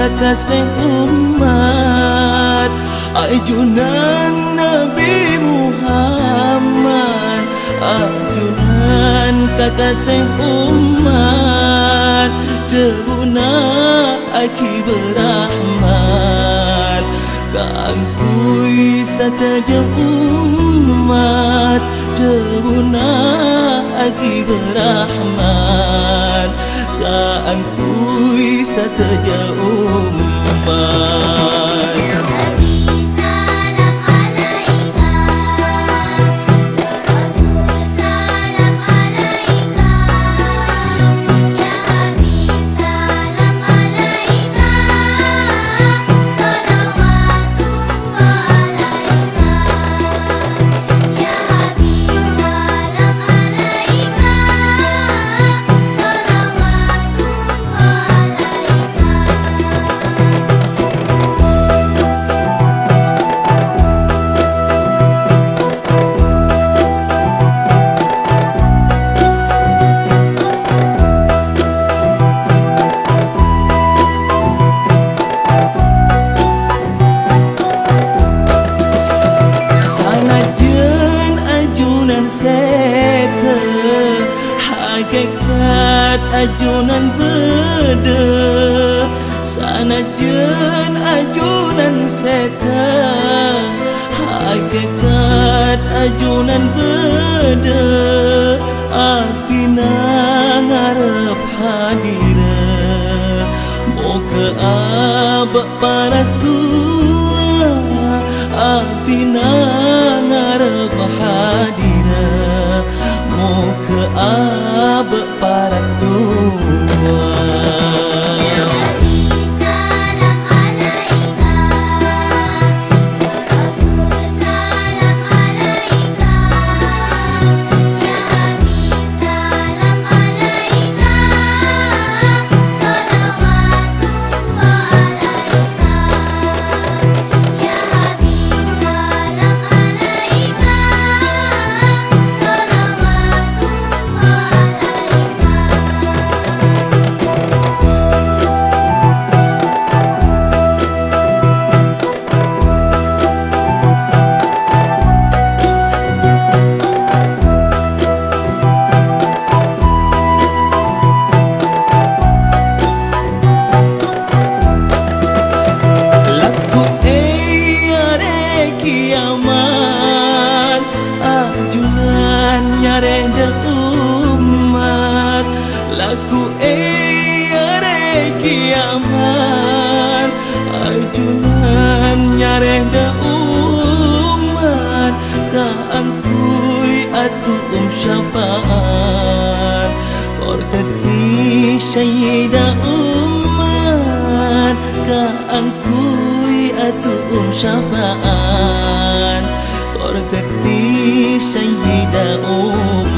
kekasih umat, ajunan Nabi Muhammad, ajunan kekasih umat, debuna aki berahmat, kaangkui sateja umat, debuna aki berahmat, kaangkui sateja umat. Seta hakikat ajunan beda, sanajan ajunan seta hakikat ajunan beda, artina ngarep hadira moga abak para tua, artina ngarep hadira moga abak para tua. Nyarenda umat laku are kiamat, ajunan nyarenda umat, kaangkui atu syafaat, kortati syahida umat, kaangkui atu syafaat, kortati syahida umat.